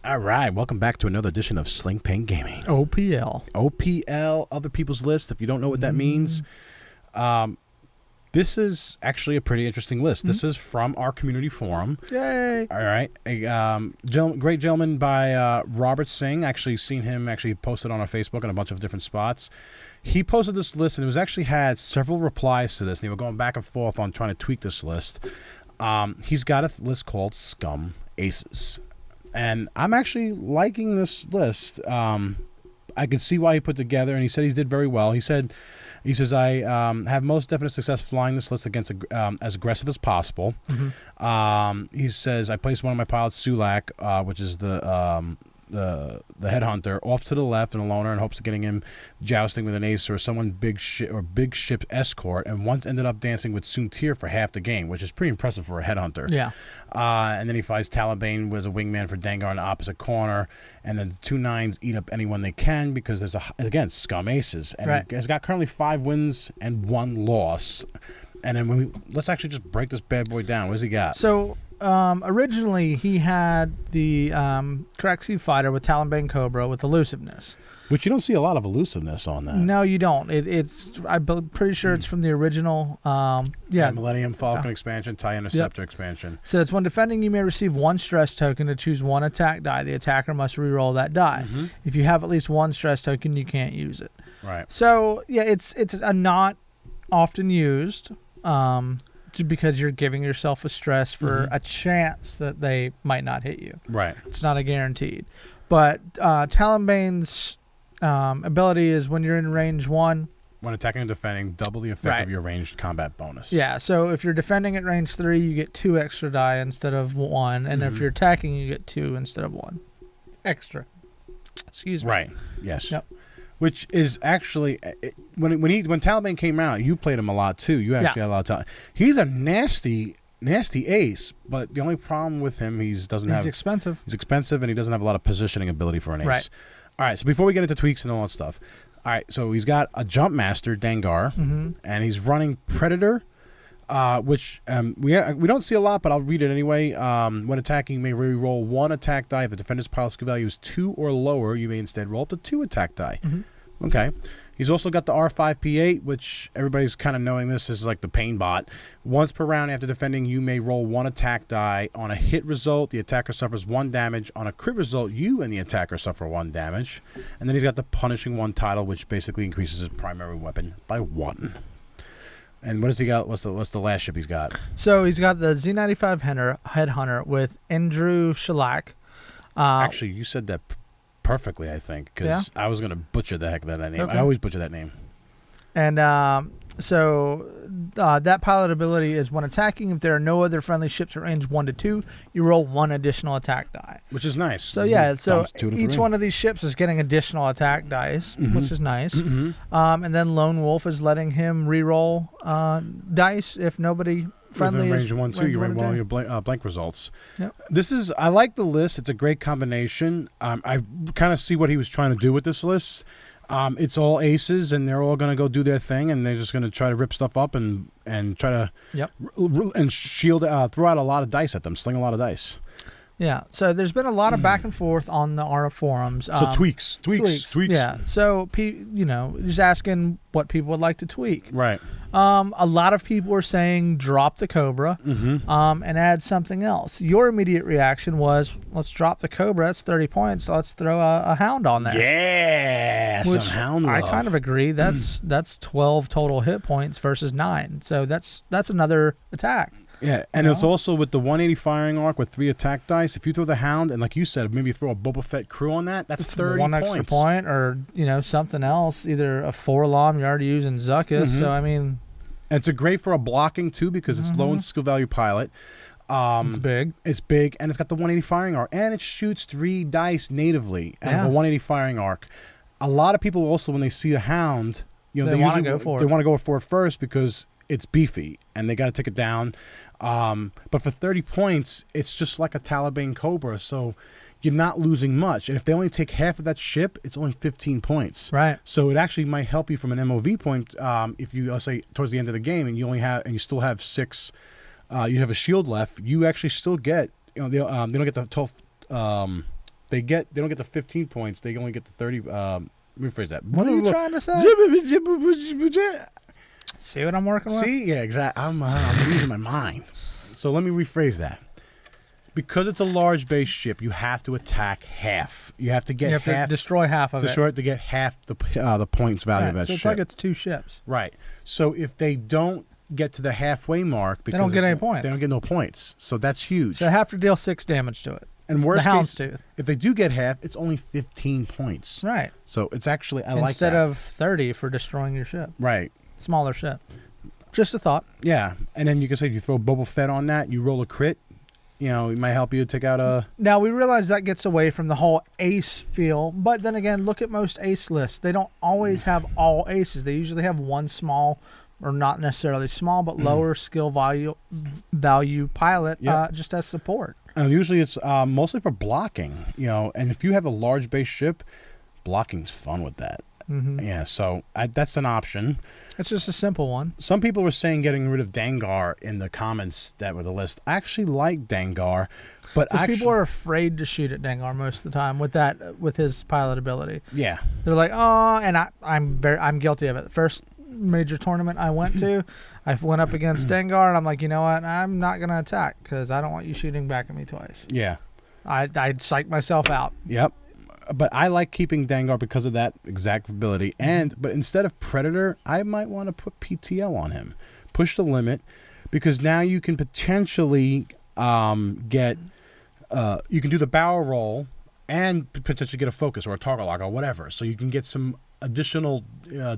All right, welcome back to another edition of Sling Pain Gaming. OPL, other people's list. If you don't know what that means, this is actually a pretty interesting list. This is from our community forum. Yay! All right, a great gentleman by Robert Singh. Actually seen him actually posted on our Facebook and a bunch of different spots. He posted this list, and it was actually had several replies to this. And they were going back and forth on trying to tweak this list. He's got a list called Scum Aces. And I'm actually liking this list. I can see why he put together, and he said he did very well. He says, I have most definite success flying this list against as aggressive as possible. He says, I placed one of my pilots, Suhlak, which is the Headhunter, off to the left and a loner in hopes of getting him jousting with an ace or someone big ship escort, and once ended up dancing with Suntir for half the game, which is pretty impressive for a Headhunter. Yeah. And then he finds Talonbane was a wingman for Dengar in the opposite corner, and then the 2 9s eat up anyone they can because there's again Scum Aces, and he's got currently 5 wins and 1 loss. And then let's actually just break this bad boy down. What does he got? So originally he had the Kihraxz fighter with Talonbane Cobra with Elusiveness. Which you don't see a lot of elusiveness on that. No, you don't. I'm pretty sure it's from the original. Millennium Falcon expansion, TIE Interceptor expansion. So it's when defending, you may receive 1 stress token to choose 1 attack die. The attacker must reroll that die. If you have at least 1 stress token, you can't use it. Right. So yeah, it's a not often used. Because you're giving yourself a stress for a chance that they might not hit you. Right. It's not a guaranteed. But Talonbane's ability is when you're in range 1. When attacking and defending, double the effect of your ranged combat bonus. Yeah, so if you're defending at range 3, you get 2 extra die instead of 1. And if you're attacking, you get 2 instead of 1. Extra. Excuse me. Right. Yes. Yep. Which is actually when Talonbane came out, you played him a lot too. You actually had a lot of time. He's a nasty ace, but the only problem with him he's expensive. He's expensive, and he doesn't have a lot of positioning ability for an ace. Right. All right. So before we get into tweaks and all that stuff, all right. So he's got a JumpMaster Dengar, and he's running Predator. Which we don't see a lot, but I'll read it anyway. When attacking, you may re-roll 1 attack die. If the defender's pilot skill value is 2 or lower, you may instead roll up to 2 attack die. Okay. He's also got the R5P8, which everybody's kind of knowing this is like the pain bot. Once per round after defending, you may roll 1 attack die. On a hit result, the attacker suffers 1 damage. On a crit result, you and the attacker suffer 1 damage. And then he's got the Punishing 1 title, which basically increases his primary weapon by 1. And what has he got? What's the last ship he's got? So he's got the Z95 Headhunter with Andrew Suhlak. Actually, you said that perfectly, I think, because I was going to butcher the heck out of that name. Okay. I always butcher that name. And so that pilot ability is when attacking, if there are no other friendly ships at range 1 to 2, you roll 1 additional attack die. Which is nice. So yeah, so each one of these ships is getting additional attack dice, which is nice. And then Lone Wolf is letting him reroll dice if nobody friendly is range 1 2. You re-roll your blank results. Yep. I like the list. It's a great combination. I kind of see what he was trying to do with this list. It's all aces, and they're all going to go do their thing, and they're just going to try to rip stuff up and try to and shield, throw out a lot of dice at them, sling a lot of dice. Yeah, so there's been a lot of back and forth on the ARA forums. So tweaks. Yeah, so just asking what people would like to tweak. Right. A lot of people were saying drop the Cobra and add something else. Your immediate reaction was, let's drop the Cobra. That's 30 points. So let's throw a Hound on there. Yeah, which some Hound love. I kind of agree. That's 12 total hit points versus 9. So that's another attack. Yeah, and it's also with the 180 firing arc with 3 attack dice. If you throw the Hound and, like you said, maybe throw a Boba Fett crew on that, that's 30 1 points. Extra point, or something else, either a 4-lom. You're already using Zuckuss, so I mean, and it's great for a blocking too because it's low in skill value pilot. It's big. It's big, and it's got the 180 firing arc, and it shoots 3 dice natively and the 180 firing arc. A lot of people also, when they see a Hound, they want to go for it. They want to go for it first because it's beefy, and they got to take it down. But for 30 points, it's just like a Talonbane Cobra, so you're not losing much. And if they only take half of that ship, it's only 15 points. Right. So it actually might help you from an MOV point. If you, let's say, towards the end of the game, and you still have 6, you have a shield left. You actually still get, they don't get the they don't get the 15 points. They only get the 30. Rephrase that. What are you trying to say? See what I'm working with? See, yeah, exactly. I'm losing my mind. So let me rephrase that. Because it's a large base ship, you have to attack half. You have to get half. You have to destroy half of it. Destroy it to get half the points value of that so it's ship. like it's 2 ships. Right. So if they don't get to the halfway mark, because they don't get any points. They don't get no points. So that's huge. So they have to deal 6 damage to it. And worst the case, Houndstooth. if they do get half, it's only 15 points. Right. So it's actually I like that. Instead of 30 for destroying your ship. Right. Smaller ship. Just a thought. Yeah. And then you can say if you throw Boba Fett on that, you roll a crit. You know, it might help you take out a... Now, we realize that gets away from the whole ace feel, but then again, look at most ace lists. They don't always have all aces. They usually have one small, or not necessarily small, but lower skill value pilot just as support. And usually it's mostly for blocking, you know, and if you have a large base ship, blocking's fun with that. Mm-hmm. Yeah, so that's an option. It's just a simple one. Some people were saying getting rid of Dengar in the comments that were the list. I actually like Dengar, but people are afraid to shoot at Dengar most of the time with his pilot ability. Yeah, they're like, oh, and I'm guilty of it. The first major tournament I went to, I went up against Dengar, and I'm like, you know what? I'm not gonna attack because I don't want you shooting back at me twice. Yeah, I'd psych myself out. Yep. But I like keeping Dengar because of that exact ability. But instead of Predator, I might want to put PTL on him. Push the limit, because now you can potentially get you can do the barrel roll and potentially get a focus or a target lock or whatever. So you can get some additional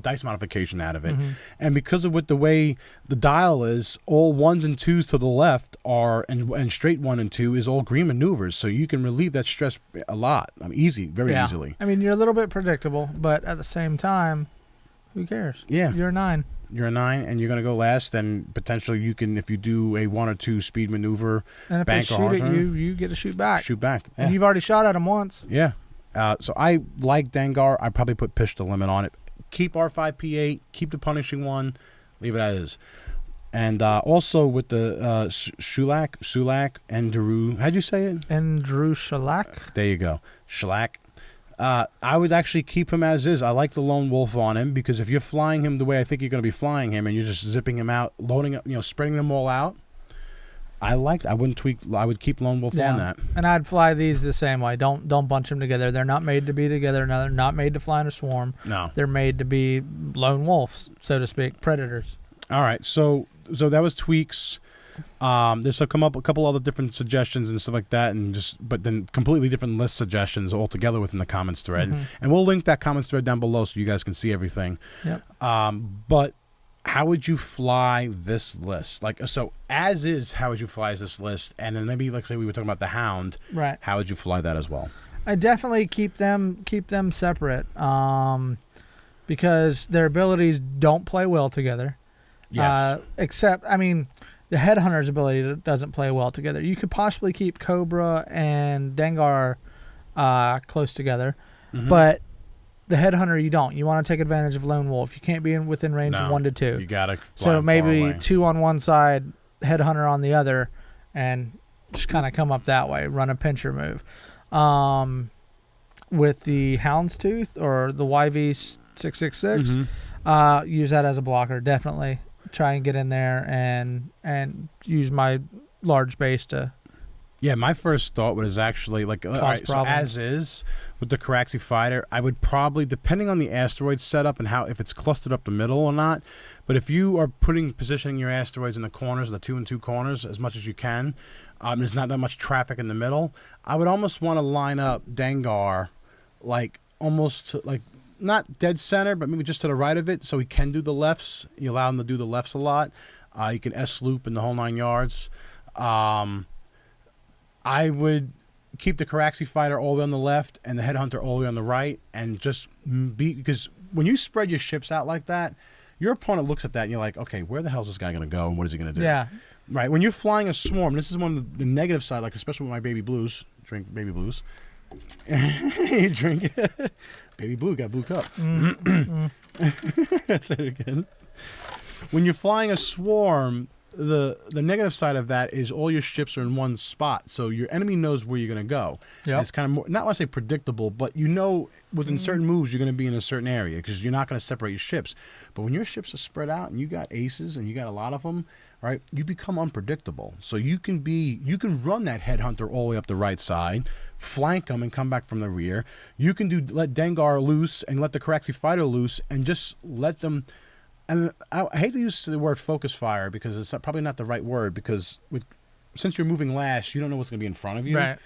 dice modification out of it. And because of the way the dial is, all 1s and 2s to the left are and straight 1 and 2 is all green maneuvers, so you can relieve that stress a lot. Very easily. I mean, you're a little bit predictable, but at the same time, who cares? Yeah, you're a 9. You're a 9, and you're going to go last, and potentially you can, if you do a 1 or 2 speed maneuver, and if they shoot at you, you get to shoot back. Yeah. And you've already shot at him once. Yeah. So I like Dengar. I probably put Push the Limit on it. Keep R5P8. Keep the punishing one. Leave it as is. And also with the Suhlak, and Drew. How'd you say it? And Drew Suhlak. There you go. Suhlak. I would actually keep him as is. I like the Lone Wolf on him, because if you're flying him the way I think you're going to be flying him, and you're just zipping him out, loading up, spreading them all out, I wouldn't tweak. I would keep Lone Wolf on that. And I'd fly these the same way. Don't bunch them together. They're not made to be together. No, they're not made to fly in a swarm. No. They're made to be lone wolves, so to speak, predators. All right. So that was tweaks. There's come up a couple other different suggestions and stuff like that, but then completely different list suggestions altogether within the comments thread. And we'll link that comments thread down below so you guys can see everything. Yep. But how would you fly this list? So as is, how would you fly this list? And then maybe, like, say we were talking about the Hound. Right. How would you fly that as well? I definitely keep them separate, because their abilities don't play well together. Yes. Except, I mean, the Headhunter's ability doesn't play well together. You could possibly keep Cobra and Dengar close together, but the Headhunter you don't. You want to take advantage of Lone Wolf. You can't be within range of 1 to 2. You gotta fly so maybe far away. 2 on one side, Headhunter on the other, and just kind of come up that way. Run a pincher move. With the Houndstooth or the YV666, use that as a blocker. Definitely try and get in there and use my large base to. Yeah, my first thought was actually all right, so as is with the Kihraxz fighter, I would probably, depending on the asteroid setup and if it's clustered up the middle or not, but if you are positioning your asteroids in the corners, the 2 and 2 corners as much as you can, there's not that much traffic in the middle, I would almost want to line up Dengar almost not dead center, but maybe just to the right of it, so he can do the lefts. You allow him to do the lefts a lot. You can S-loop in the whole 9 yards. I would keep the Kihraxz fighter all the way on the left and the Headhunter all the way on the right, and just because when you spread your ships out like that, your opponent looks at that and you're like, okay, where the hell is this guy going to go and what is he going to do? Yeah. Right. When you're flying a swarm, this is one of the negative side, especially with my Baby Blues. Drink Baby Blues. You drink it. Baby Blue got blue cup. Say it again. When you're flying a swarm, the negative side of that is all your ships are in one spot, so your enemy knows where you're going to go. Yep. It's kind of more, not want to say predictable, but you know within certain moves you're going to be in a certain area because you're not going to separate your ships. But when your ships are spread out and you got aces and you got a lot of them, right, you become unpredictable. So you can run that Headhunter all the way up the right side, flank them and come back from the rear. You can let Dengar loose and let the Kihraxz fighter loose and just let them. And I hate to use the word focus fire because it's probably not the right word because since you're moving last, you don't know what's going to be in front of you. Right.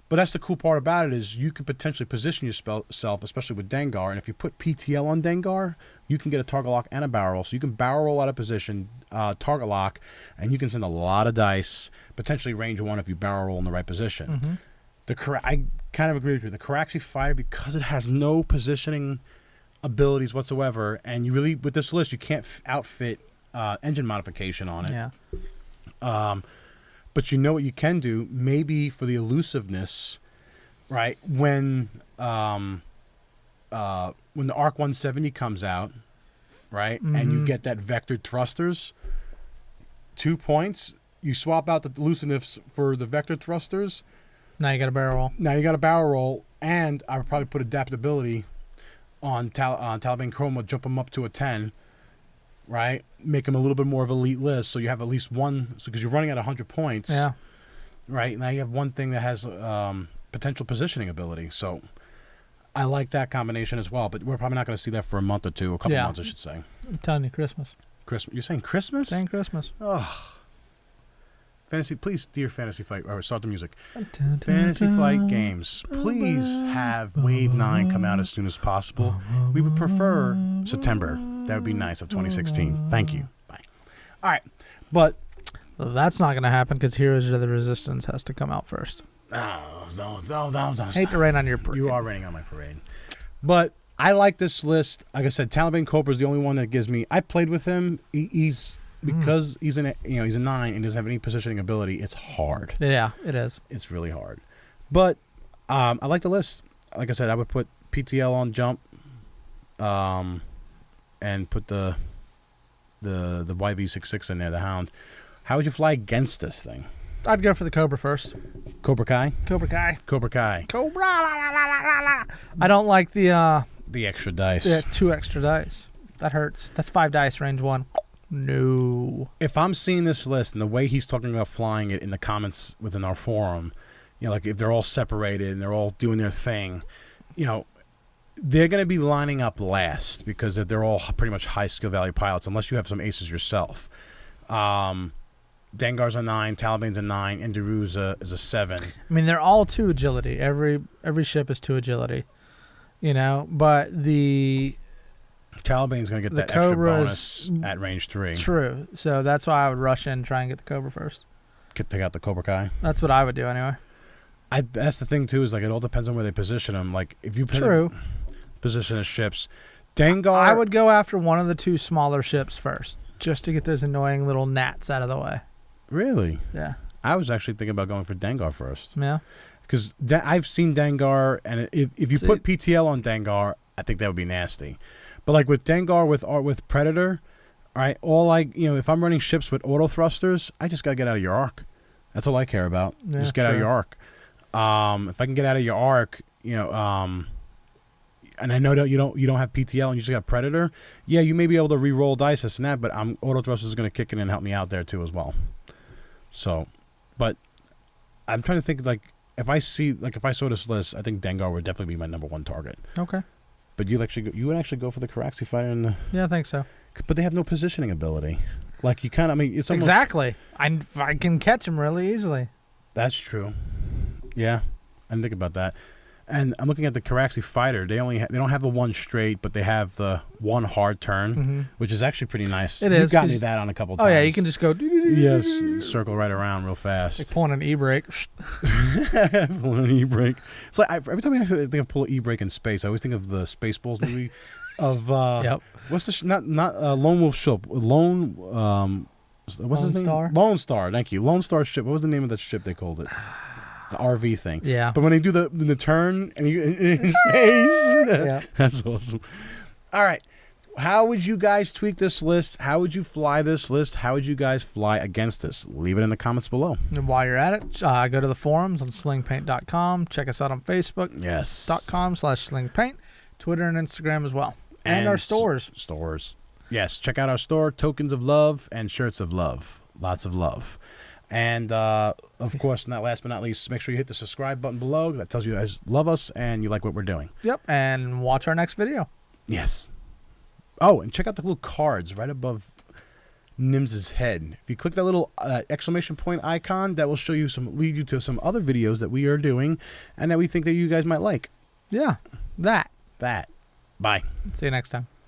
But that's the cool part about it is you could potentially position yourself, especially with Dengar. And if you put PTL on Dengar, you can get a target lock and a barrel roll. So you can barrel roll out of position, target lock, and you can send a lot of dice, potentially range 1 if you barrel roll in the right position. I kind of agree with you. The Kihraxz fighter, because it has no positioning abilities whatsoever, and you really with this list you can't outfit engine modification on it. Yeah. But you know what you can do? Maybe for the elusiveness, right? When the Arc 170 comes out, right, and you get that vectored thrusters, 2 points. You swap out the elusiveness for the vector thrusters. Now you got a barrel roll. Now you got a barrel roll, and I would probably put adaptability on Talonbane Chroma, jump them up to a 10, right? Make them a little bit more of an elite list, so you have at least one. So because you're running at 100 points, Yeah. right? Now you have one thing that has potential positioning ability. So I like that combination as well. But we're probably not going to see that for a month or two, a couple months, I should say. I'm telling you, Christmas. Christmas? You're saying Christmas? Saying Christmas. Oh. Fantasy, please, dear Fantasy Flight. All right, start the music. Fantasy Flight Games, please have Wave 9 come out as soon as possible. We would prefer September. That would be nice of 2016. Thank you. Bye. All right, but Well, that's not going to happen because Heroes of the Resistance has to come out first. no. Hate to rain on your parade. You are raining on my parade. But I like this list. Like I said, Talonbane Cobra is the only one that gives me. I played with him. He's because he's he's a 9 and doesn't have any positioning ability. It's hard. Yeah, it is. It's really hard. But I like the list. Like I said, I would put PTL on jump, and put the YV66 in there, the Hound. How would you fly against this thing? I'd go for the Cobra first. Cobra Kai? Cobra Kai. Cobra Kai. Cobra. La, la, la, la, la. I don't like the extra dice. 2 extra dice. That hurts. That's 5 dice, range 1. No. If I'm seeing this list and the way he's talking about flying it in the comments within our forum, like if they're all separated and they're all doing their thing, they're going to be lining up last because they're all pretty much high skill value pilots unless you have some aces yourself. Dengar's a 9, Talonbane's a 9, and Daru's is a 7. I mean, they're all 2 agility. Every ship is 2 agility. But the Talonbane's going to get that Cobra extra bonus at range 3. True. So that's why I would rush in and try and get the Cobra first. Take out the Cobra Kai. That's what I would do anyway. That's the thing too. Is like it all depends on where they position them. Like if you position the ships, Dengar. I would go after one of the 2 smaller ships first, just to get those annoying little gnats out of the way. Really? Yeah. I was actually thinking about going for Dengar first. Yeah. Because I've seen Dengar, and if you put PTL on Dengar, I think that would be nasty. But like with Dengar with Predator, all right, if I'm running ships with auto thrusters, I just gotta get out of your arc. That's all I care about. Yeah, just get out of your arc. If I can get out of your arc, and I know that you don't have PTL and you just got Predator, yeah, you may be able to re-roll dice this and that, but auto thrusters is going to kick in and help me out there too as well. So, but I'm trying to think if I saw this list, I think Dengar would definitely be my number 1 target. Okay. But you would actually go for the Kihraxz fighter Yeah, I think so. But they have no positioning ability. Like you kind of, it's almost, exactly. I can catch them really easily. That's true. Yeah, I didn't think about that. And I'm looking at the Kihraxz fighter. They don't have the 1 straight, but they have the 1 hard turn, which is actually pretty nice. It is. You've got me that on a couple times. Oh yeah, you can just go. Yes, circle right around real fast. Like pulling an e-brake. Pulling an e-brake. It's like every time I think of pull an e-brake in space, I always think of the Spaceballs movie of yep. What's the not Lone Wolf ship? What's his name? Star? Lone Star. Thank you. Lone Star ship. What was the name of that ship they called it? The RV thing. Yeah. But when they do the turn and you in space, yeah. that's awesome. All right. how would you guys tweak this list? How would you fly this list? How would you guys fly against this? Leave it in the comments below. And while you're at it, go to the forums on slingpaint.com. Check us out on Facebook. Yes. .com/slingpaint. Twitter and Instagram as well. And our stores. Stores. Yes. Check out our store, Tokens of Love and Shirts of Love. Lots of love. And, of course, not last but not least, make sure you hit the subscribe button below. That tells you guys love us and you like what we're doing. Yep. And watch our next video. Yes. Oh, and check out the little cards right above Nims's head. If you click that little exclamation point icon, that will show you lead you to some other videos that we are doing and that we think that you guys might like. Yeah. That. Bye. See you next time.